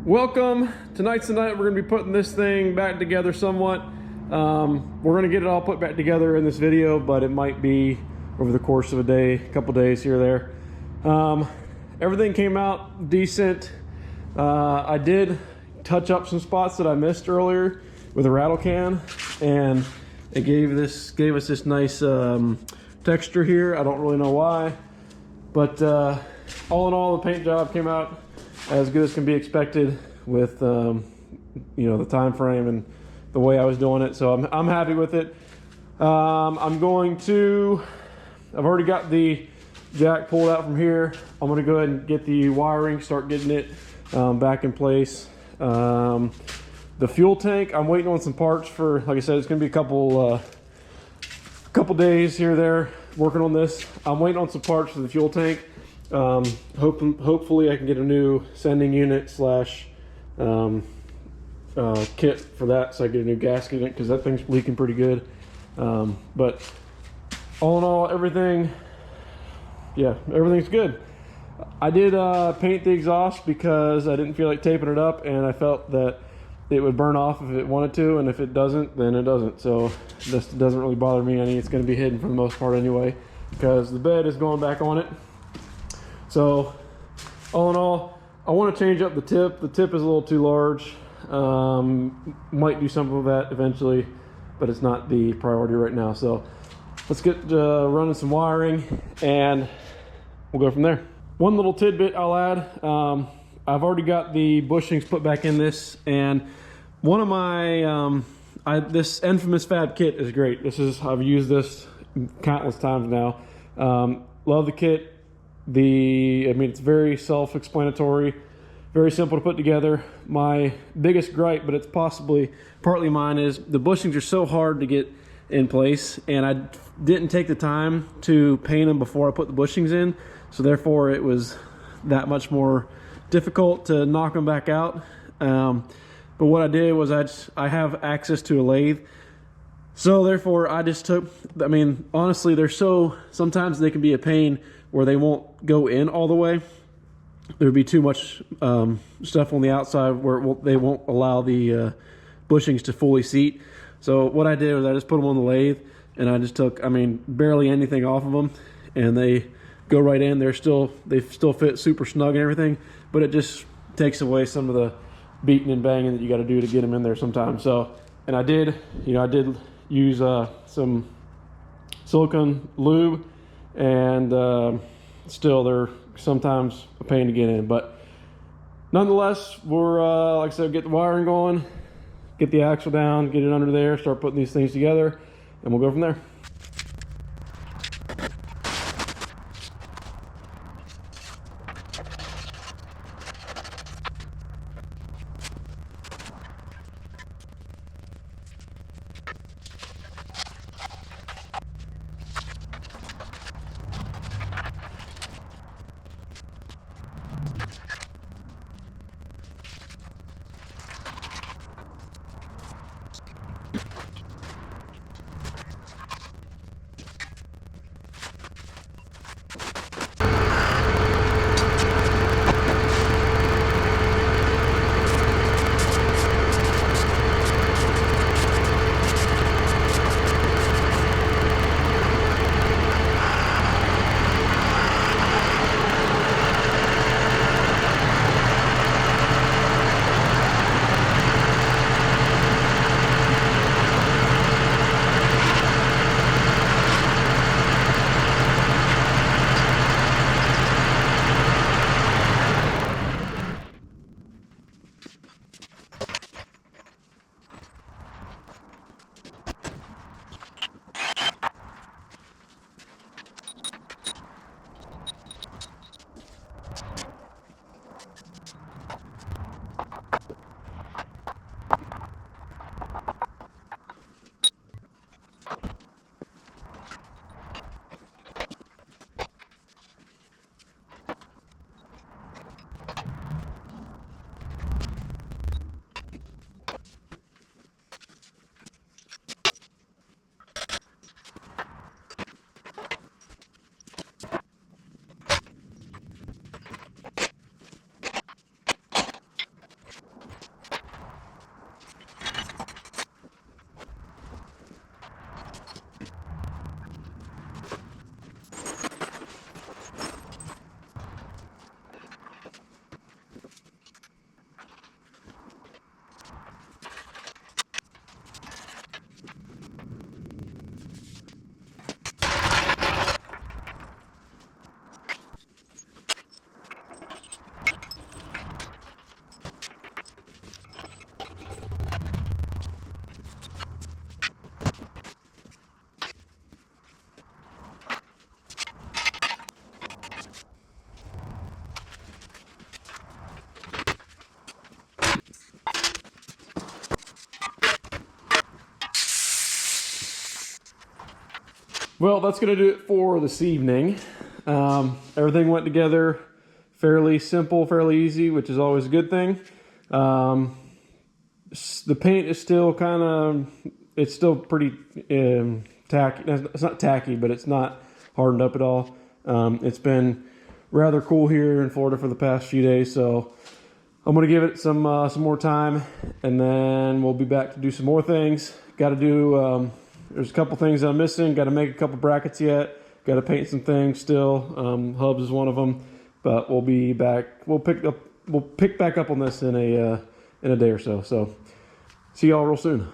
Welcome. Tonight's the night we're going to be putting this thing back together somewhat. We're going to get it all put back together in this video, but it might be over the course of a day, a couple days here or there. Everything came out decent. I did touch up some spots that I missed earlier with a rattle can, and it gave us this nice texture here. I don't really know why, but all in all, the paint job came out as good as can be expected with you know, the time frame and the way I was doing it. So I'm happy with it. I've already got the jack pulled out from here. I'm going to go ahead and get the wiring, start getting it back in place. The fuel tank, I'm waiting on some parts for, like I said, it's going to be a couple days here or there working on this. I'm waiting on some parts for the fuel tank. Hopefully I can get a new sending unit slash kit for that, so I get a new gasket in it, because that thing's leaking pretty good. But all in all, everything's good. I did paint the exhaust because I didn't feel like taping it up, and I felt that it would burn off if it wanted to, and if it doesn't, then it doesn't. So this doesn't really bother me any. It's going to be hidden for the most part anyway, because the bed is going back on it. So all in all, I want to change up the tip. The tip is a little too large. Might do something with that eventually, but it's not the priority right now. So let's get running some wiring, and we'll go from there. One little tidbit I'll add. I've already got the bushings put back in this, and one of my this infamous fab kit is great. I've used this countless times now. Love the kit. It's very self-explanatory, very simple to put together. My biggest gripe, but it's partly mine, is the bushings are so hard to get in place, and I didn't take the time to paint them before I put the bushings in, so therefore it was that much more difficult to knock them back out. But what I did was I have access to a lathe, so therefore I just took, honestly, sometimes they can be a pain where they won't go in all the way. There'd be too much stuff on the outside where they won't allow the bushings to fully seat. So what I did was I just put them on the lathe, and I just took, barely anything off of them, and they go right in. They still fit super snug and everything, but it just takes away some of the beating and banging that you got to do to get them in there sometimes. So, and I did use some silicone lube, and still they're sometimes a pain to get in, but nonetheless, we're like I said, get the wiring going, get the axle down, get it under there, start putting these things together, and we'll go from there. Well, that's going to do it for this evening. Everything went together fairly simple, fairly easy, which is always a good thing. The paint is still kind of, it's still pretty tacky. It's not tacky, but it's not hardened up at all. It's been rather cool here in Florida for the past few days, so I'm going to give it some more time, and then we'll be back to do some more things. Got to do, there's a couple things I'm missing. Got to make a couple brackets yet. Got to paint some things still. Hubs is one of them, but we'll be back. We'll pick back up on this in a day or so. So see y'all real soon.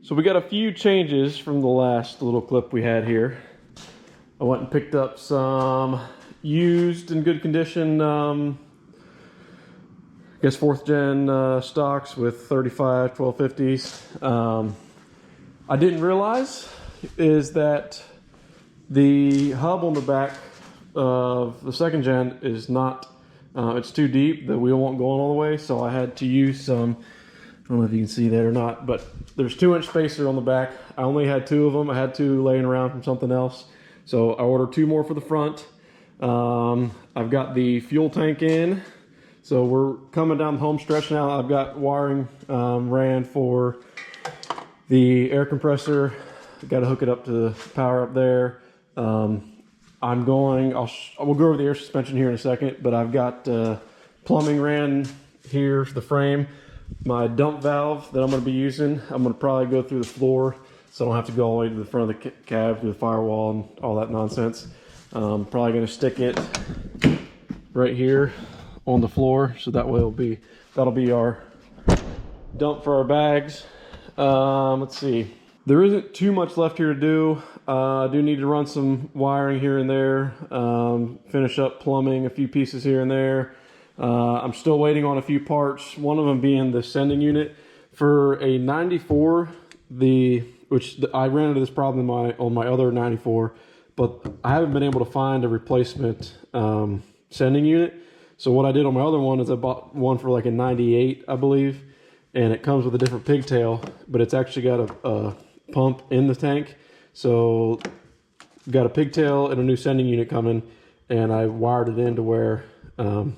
So we got a few changes from the last little clip we had here. I went and picked up some used in good condition, I guess 4th gen stocks with 35 1250s. I didn't realize is that the hub on the back of the 2nd gen is not It's too deep, the wheel won't go on all the way, so I had to use some, I don't know if you can see that or not, but there's 2-inch spacer on the back. I only had 2 of them. I had 2 laying around from something else. So I ordered 2 more for the front. I've got the fuel tank in. So we're coming down the home stretch now. I've got wiring ran for the air compressor. Got to hook it up to the power up there. We'll go over the air suspension here in a second, but I've got plumbing ran here for the frame. My dump valve that I'm going to be using, I'm going to probably go through the floor so I don't have to go all the way to the front of the cab through the firewall and all that nonsense. Probably going to stick it right here on the floor, so that way that'll be our dump for our bags. Let's see. There isn't too much left here to do. I do need to run some wiring here and there, finish up plumbing, a few pieces here and there. I'm still waiting on a few parts, one of them being the sending unit. For a 94, I ran into this problem on my other 94, but I haven't been able to find a replacement sending unit. So what I did on my other one is I bought one for like a 98, I believe, and it comes with a different pigtail, but it's actually got a pump in the tank. So got a pigtail and a new sending unit coming, and I wired it in to where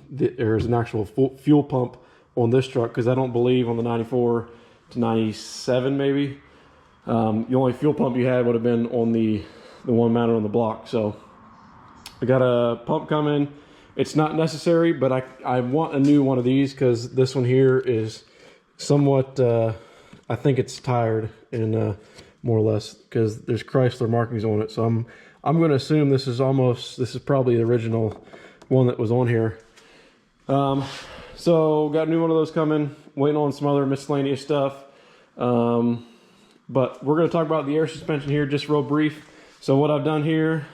there's an actual fuel pump on this truck, because I don't believe on the 94 to 97 maybe, the only fuel pump you had would have been on the one mounted on the block. So I got a pump coming. It's not necessary, but I want a new one of these, because this one here is somewhat, I think it's tired, and more or less, because there's Chrysler markings on it. So I'm going to assume this is probably the original one that was on here. So got a new one of those coming, waiting on some other miscellaneous stuff. But we're going to talk about the air suspension here just real brief. So what I've done here,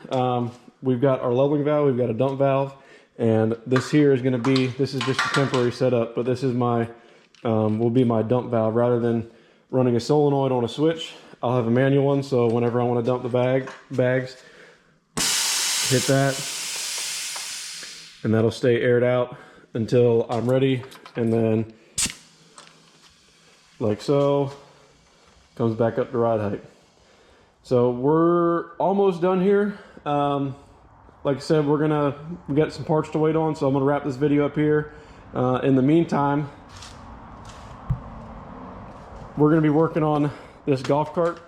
we've got our leveling valve, we've got a dump valve, and this here is going to be, this is just a temporary setup, but this is will be my dump valve. Rather than running a solenoid on a switch, I'll have a manual one, so whenever I want to dump the bags, hit that, and that'll stay aired out until I'm ready, and then, like so, comes back up to ride height. So we're almost done here. Like I said, we got some parts to wait on, so I'm gonna wrap this video up here. In the meantime, we're gonna be working on this golf cart.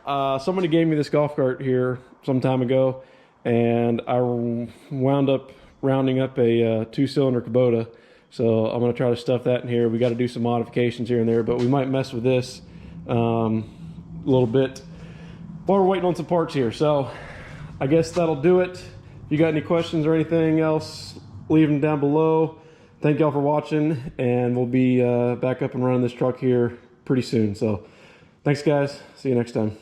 Somebody gave me this golf cart here some time ago, and I wound up rounding up a 2-cylinder Kubota. So I'm gonna try to stuff that in here. We got to do some modifications here and there, but we might mess with this a little bit while we're waiting on some parts here. So I guess that'll do it. If you got any questions or anything else, leave them down below. Thank y'all for watching, and we'll be back up and running this truck here pretty soon. So thanks guys, see you next time.